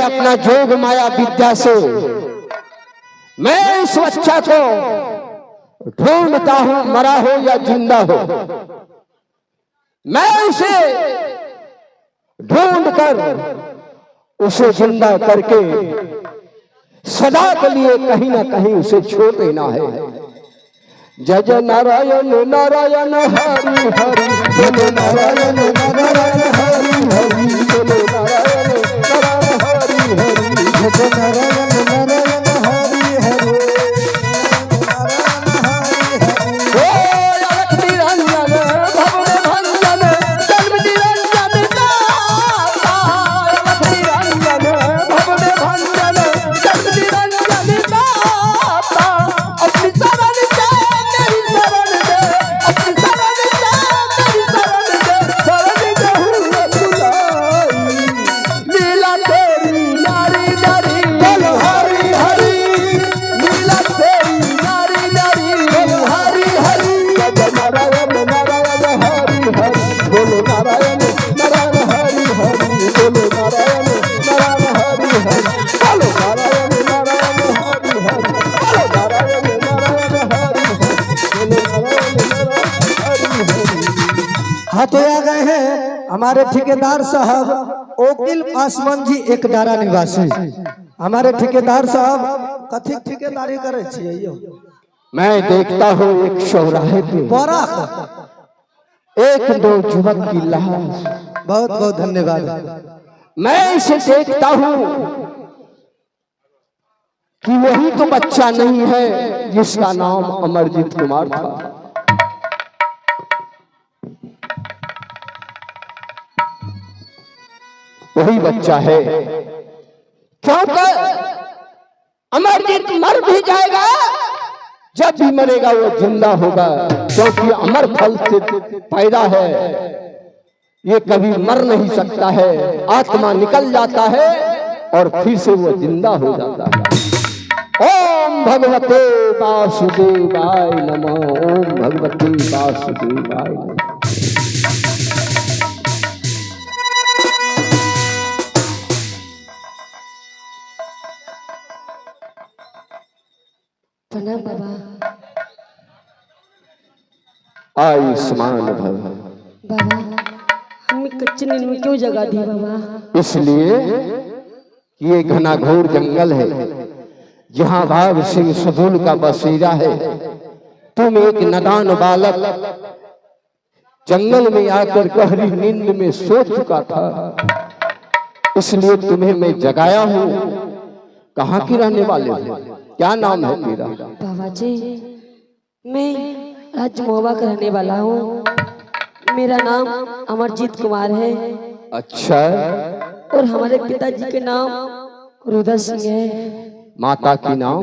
अपना जोग माया विद्या से मैं इस बच्चा को ढूंढता हूं, मरा हो या जिंदा हो। मैं उसे ढूंढ कर उसे जिंदा करके सदा के लिए कहीं ना कहीं उसे छोड़ देना है। जय जय नारायण नारायण हरि हरि, जय नारायण नारायण हरि हरि, जय नारायण नारायण हरि हरि, जय नारायण नारायण हरि हरि। हाँ तो आ गए हैं हमारे ठेकेदार साहब ओकिल पासवान जी, एक दारा निवासी। हमारे ठेकेदार साहब कथी ठेकेदारी करे छियै? मैं देखता हूँ एक चौराहे पे एक दो युवक की लाश। बहुत बहुत धन्यवाद। मैं इसे देखता हूँ कि वही तो बच्चा नहीं है जिसका नाम अमरजीत कुमार था। वही बच्चा है, क्योंकि अमरजीत मर भी जाएगा, जब भी मरेगा वो जिंदा होगा, क्योंकि अमर फल से पैदा है, ये कभी मर नहीं सकता है। आत्मा निकल जाता है और फिर से वो जिंदा हो जाता है। ओम भगवते वासुदेवाय नमः, ओम भगवते वासुदेवाय नमः। प्रणाम बाबा। आयुष्मान भव। बाबा हमें कच्चे नींद में क्यों जगा दी बाबा? इसलिए कि ये घना घोर जंगल है, जहाँ बाघ सिंह सबूल का बसेरा है। तुम एक नादान बालक जंगल में आकर गहरी नींद में सो चुका था, इसलिए तुम्हें मैं जगाया हूँ। कहाँ की रहने वाले हो? क्या नाम है तेरा? बाबा जी मैं राजमोहबा का रहने वाला हूँ। मेरा नाम अमरजीत कुमार है। अच्छा। और हमारे पिताजी के नाम रुद्र सिंह है। माता की नाम?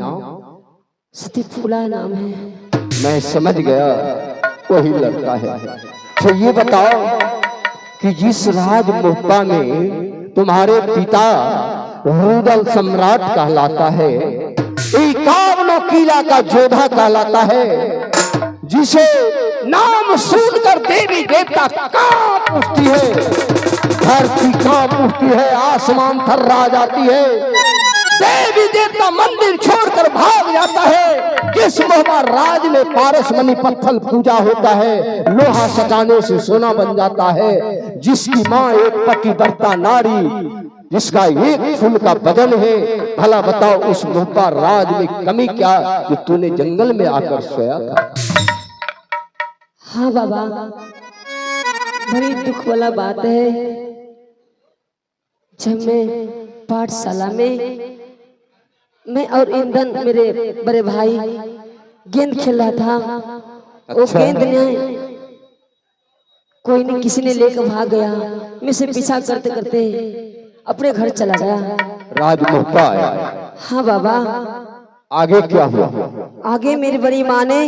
सती फूला नाम है। मैं समझ गया, वही लड़का है। तो ये बताओ कि जिस राजमोहबा में तुम्हारे पिता रुदल सम्राट कहलाता है, इक्यावन किला का जोधा कहलाता है, जिसे नाम सुनकर देवी देवता कांप उठती है, धरती कांप उठती है, आसमान थर्रा जाती है, देवी देवता मंदिर छोड़कर भाग जाता है। जिस मोहबा राज में पारसमणि पत्थर पूजा होता है, लोहा सजाने से सोना बन जाता है, जिसकी माँ एक पतिव्रता नारी, जिसका एक फूल का बदन है। भला बताओ उस मोहबा राज में कमी क्या जो तूने जंगल में आकर सोया था? हाँ बाबा बड़ी दुख वाला बात है। जब मैं पाठशाला में मैं और ईंधन मेरे बड़े भाई गेंद खेल रहा था। वो गेंद ने कोई नहीं, किसी ने लेकर भाग गया। मैं से पीछा करते करते अपने घर चला गया। राजमोहबा आया। हाँ बाबा। आगे क्या हुआ? आगे मेरी बड़ी माँ ने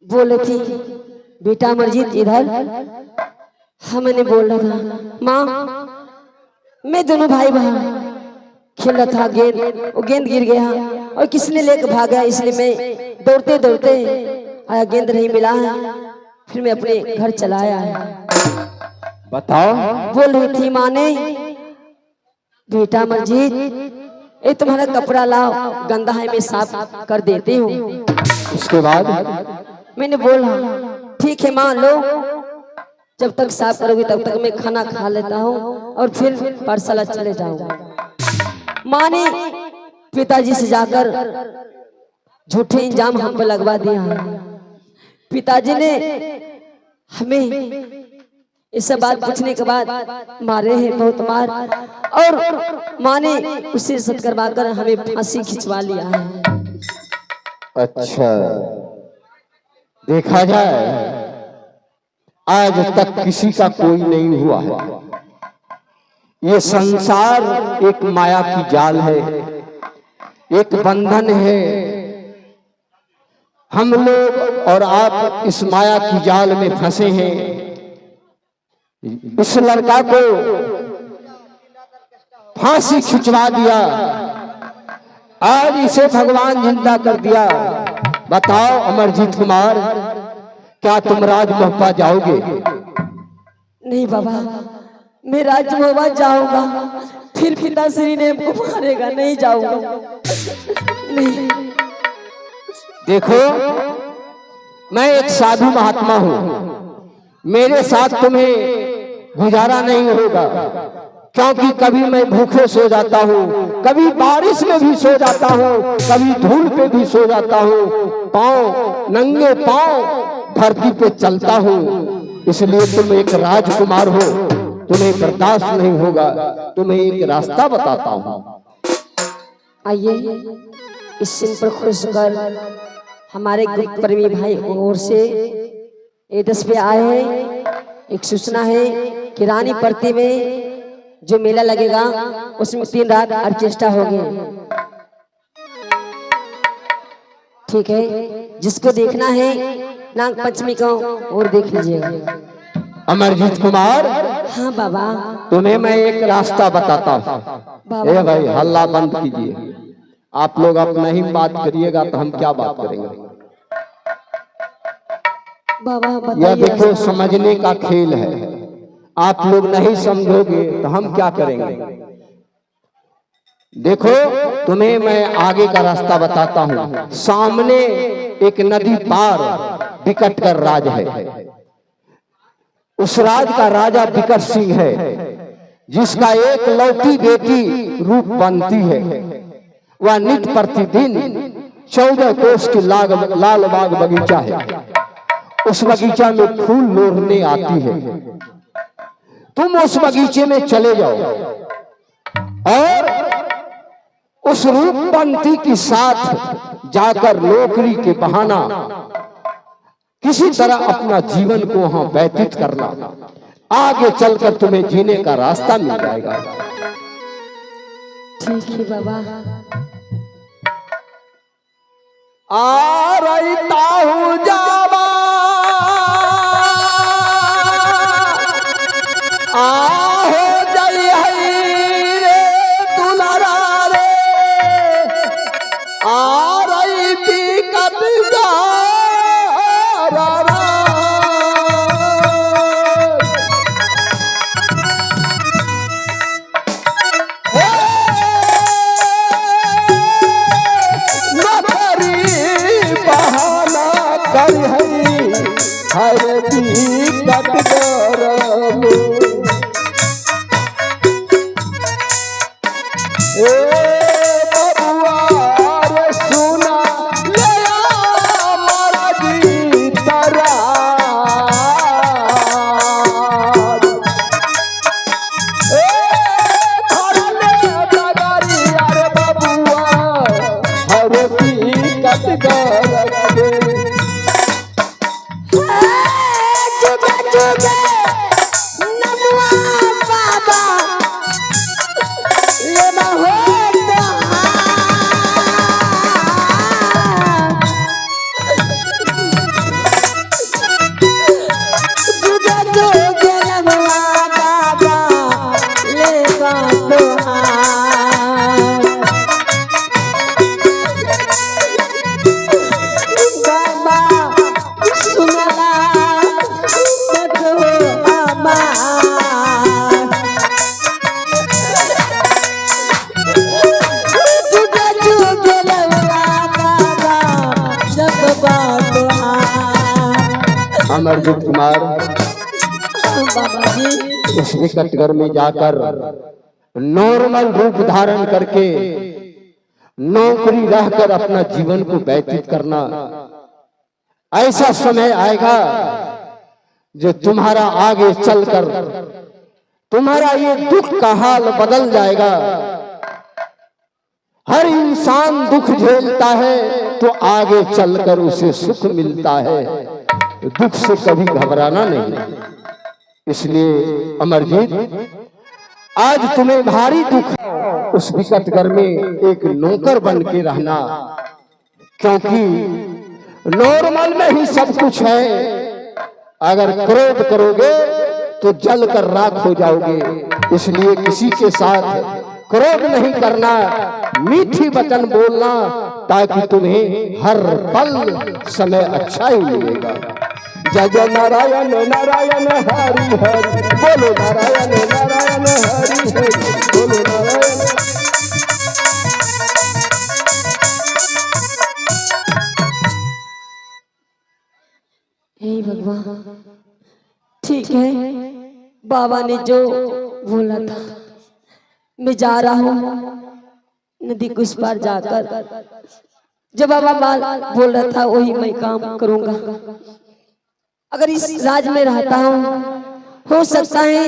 बोले थी, बेटा अमरजीत इधर। हाँ मैंने बोल रहा था, माँ मैं दोनों भाई बहन खेल रहा था गेंद, वो गेंद गिर गया और किसने लेकर भाग गया, इसलिए मैं दौड़ते दौड़ते आया, गेंद नहीं मिला है, फिर मैं अपने घर चला आया। बताओ। बोल रही थी माँ ने, बेटा मर्जीत, ये तुम्हारा कपड़ा लाओ, गंदा है, मैं साफ कर देती हूँ। उसके बाद मैंने बोला ठीक है माँ, लो, जब तक साफ करोगी तब तक मैं खाना खा लेता हूँ और फिर पाठशाला चले जाऊंगा। माँ ने पिताजी से जाकर झूठे इंजाम हम पर लगवा दिया है। पिताजी ने हमें इस सब बात पूछने के बाद मारे हैं, बहुत मार, और माँ ने उसे सत करवा कर हमें फांसी खिंचवा लिया है। अच्छा, देखा जाए आज तक किसी का कोई नहीं हुआ है। ये संसार एक माया की जाल है, एक बंधन है। हम लोग और आप इस माया की जाल में फंसे हैं। इस लड़का को फांसी खिंचवा दिया, आज इसे भगवान जिंदा कर दिया। बताओ अमरजीत कुमार, क्या तुम राजमहल जाओगे? नहीं बाबा, मैं राजमहल जाऊंगा, फिर पिताश्री ने हमको मारेगा, नहीं जाऊंगा। नहीं। देखो, मैं एक साधु महात्मा हूं, मेरे साथ तुम्हें गुजारा नहीं होगा, क्योंकि कभी मैं भूखे सो जाता हूँ, कभी बारिश में भी सो जाता हूँ, कभी धूल पे भी सो जाता हूँ, पांव नंगे पांव धरती पे चलता हूँ। इसलिए तुम एक राजकुमार हो, तुम्हें बर्दाश्त नहीं होगा। तुम्हें एक रास्ता बताता हूँ। आइए, इस सिन पर खुश कर हमारे गुप्त प्रेमी भाई और से एड्रेस पे आए हैं। एक सूचना है कि रानी परती में जो मेला लगेगा उसमें 3 रात ऑर्केस्ट्रा होगी। ठीक है, जिसको देखना है नाग पंचमी को और देख लीजिएगा। अमरजीत कुमार, हाँ बाबा, तुम्हें मैं एक रास्ता बताता हूँ। ए भाई, हल्ला बंद कीजिए। आप लोग अपना ही बात करिएगा तो हम क्या बात करेंगे? बाबा यह देखो, समझने का खेल है। आप लोग नहीं समझोगे तो हम क्या करेंगे? देखो, तुम्हें मैं आगे का रास्ता बताता हूँ। सामने एक नदी पार विकट कर राज है। उस राज का राजा विकट सिंह है, जिसका एक लौती बेटी रूप बनती है। वह नित्य प्रतिदिन 14 कोस की लाल बाग बगीचा है। उस बगीचा में फूल लोढ़ने आती है। तुम उस बगीचे में चले जाओ और उस रूपवंती के साथ जाकर नौकरी के बहाना किसी तरह अपना जीवन को वहां व्यतीत करना। आगे चलकर तुम्हें जीने का रास्ता मिल जाएगा। ठीक है बाबा। आ रहता हूँ जावा, आहो जय हरी रे दुलारा रे, आ रही दिक्कत कर हर दिक्कत गरम। ये ना हो अमरजीत कुमार बाबा जी उस विकटगर में जाकर नॉर्मल रूप धारण करके नौकरी रहकर अपना जीवन को व्यतीत करना। ऐसा समय आएगा जो तुम्हारा आगे चलकर तुम्हारा ये दुख का हाल बदल जाएगा। हर इंसान दुख झेलता है तो आगे चलकर उसे सुख मिलता है। दुख से कभी घबराना नहीं। इसलिए अमरजीत, आज तुम्हें भारी दुख है, उस विकटगर में एक नौकर बन के रहना, क्योंकि नॉर्मल में ही सब कुछ है। अगर क्रोध करोगे तो जल कर राख हो जाओगे। इसलिए किसी के साथ क्रोध नहीं करना, मीठी वचन बोलना, ताकि तुम्हें हर पल समय अच्छा ही मिलेगा। जय जय नारायण नारायण हरि हरि, बोलो नारायण नारायण हरि हरि, बोलो नारायण। हे भगवान, ठीक है, बाबा ने जो बोला था मैं जा रहा हूँ नदी के उस पार जाकर। जब बाबा बोल रहा था वही मैं काम करूंगा। अगर इस राज में रहता हूँ, हो सकता है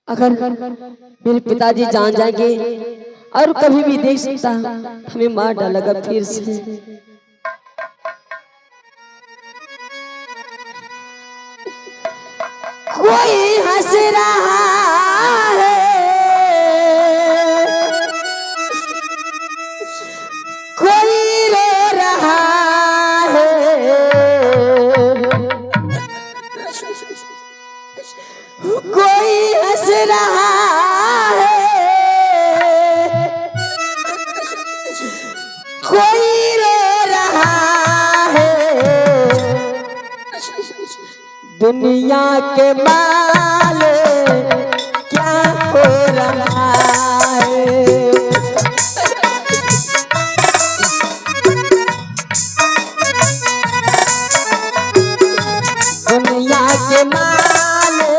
अगर मेरे पिताजी जान जाएंगे और कभी भी देख सकता हमें मार डालेगा फिर से। कोई हंस रहा है, कोई रो रहा है, कोई हंस रहा है, कोई रो रहा है। दुनिया के माले क्या हो रहा है। दुनिया के माले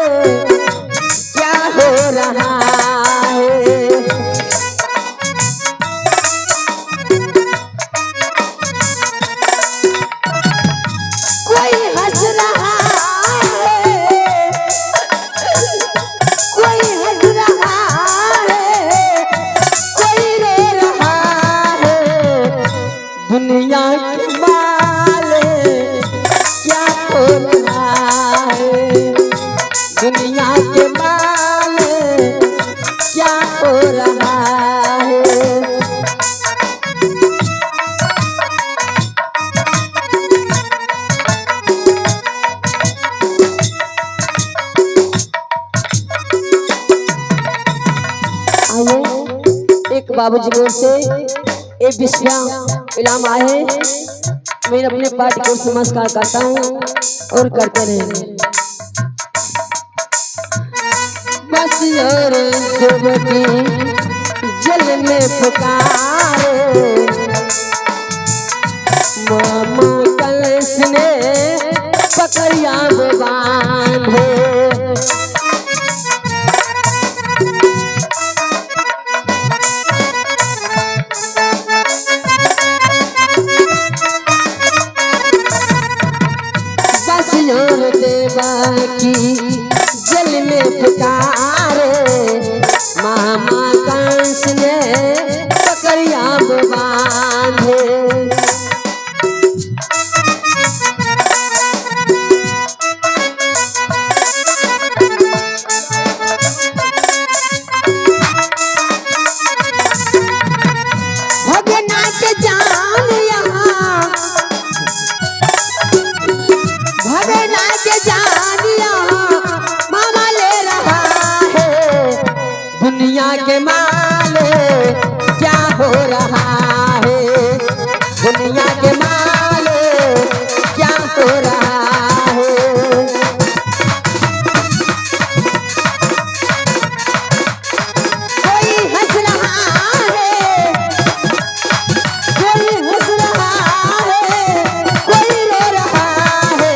क्या हो रहा है। कोई हंस रहा दुनिया के माले क्या हो रहा है। दुनिया के माले क्या हो रहा है। आइए, एक बाबूजी की ओर से एक विषया इनाम आए हैं। मैं अपने पार्टी को नमस्कार करता हूँ और करते रहेंगे। बस और डुबकी जल में पुकारे, मामा कलश ने पकड़िया बांधे। और देवकी जल में पुकारे, मामा कंस ने पकड़िया बांधे। भगनाथ जान यहाँ, भगनाथ जान यहाँ मामा ले रहा है। दुनिया के माले क्या हो रहा है। दुनिया के माले क्या हो रहा है। कोई हंस रहा है, कोई हंस रहा है, कोई रो रहा है।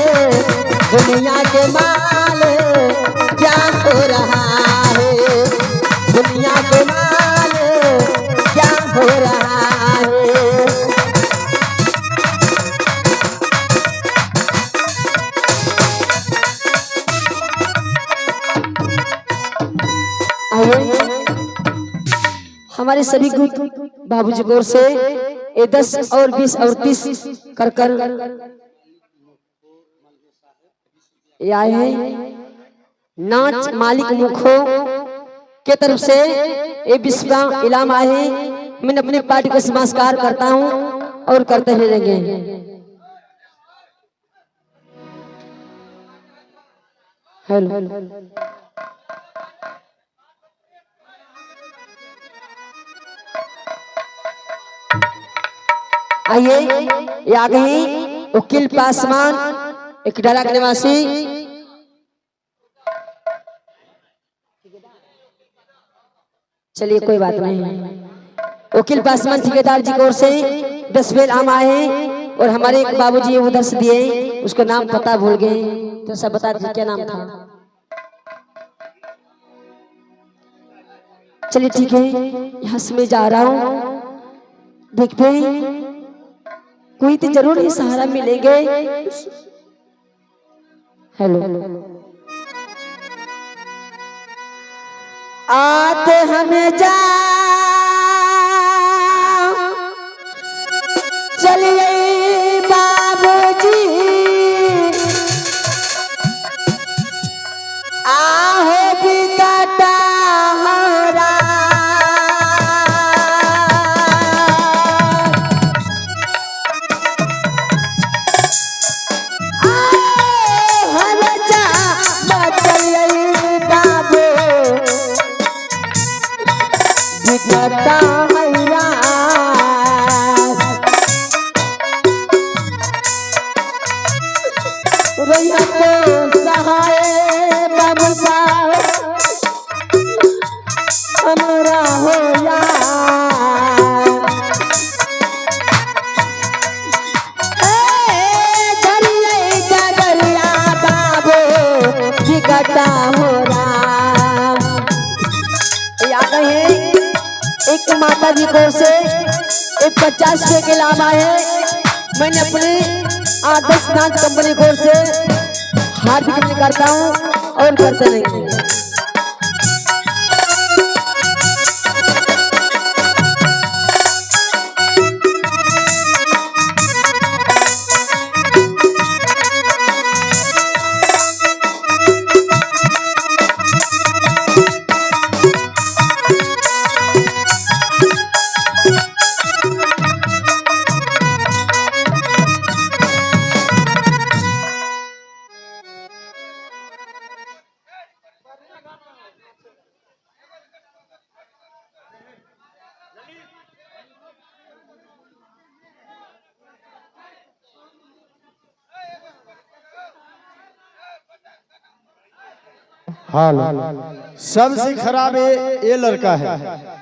हमारे सभी ग्रुप बाबूजी की ओर से ये 10 और 20 और 30 कर कर ये आए हैं। नाच मालिक मुखो के तरफ से ये 20 का इनाम आए हैं। मैं अपनी पार्टी को नमस्कार करता हूँ और करते रहेंगे। हेलो आइए, ये आ गए वकील पासवान एक डाला के निवासी। चलिए कोई बात नहीं। वकील पासवान ठेकेदार जी की ओर से 10 बेल आम आए हैं और हमारे एक बाबूजी उधर से दिए, उसका नाम पता भूल गए तो सब बता दीजिए क्या नाम था। चलिए ठीक है, यहाँ से मैं जा रहा हूँ। देखते हैं कोई तो जरूर ही सहारा मिलेंगे। हेलो आते हमें जा चलिए बाबूजी आहो बिकटा हरा हमारा हो गड्ढा हो रहा। याद है एक माता जी को से एक 50 रुपए के लाभ आए। मैंने अपने आदर्श नाथ कंपनी को से हार्दिक करता हूँ और करते रहेंगे। हाल सबसे खराब ये लड़का है,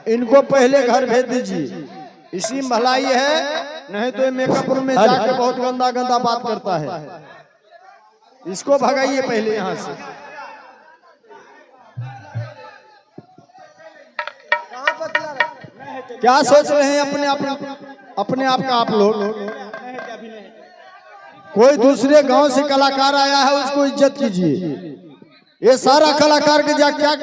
इनको पहले घर भेज दीजिए। इसी में भलाई है, नहीं तो ये मेकअप रूम में जाके बहुत गंदा गंदा बात करता है। इसको भगाइए पहले यहाँ से। क्या सोच रहे हैं अपने आप का आप लोग? कोई दूसरे गांव से कलाकार आया है, उसको इज्जत कीजिए। ये सारा कलाकार के जा क्या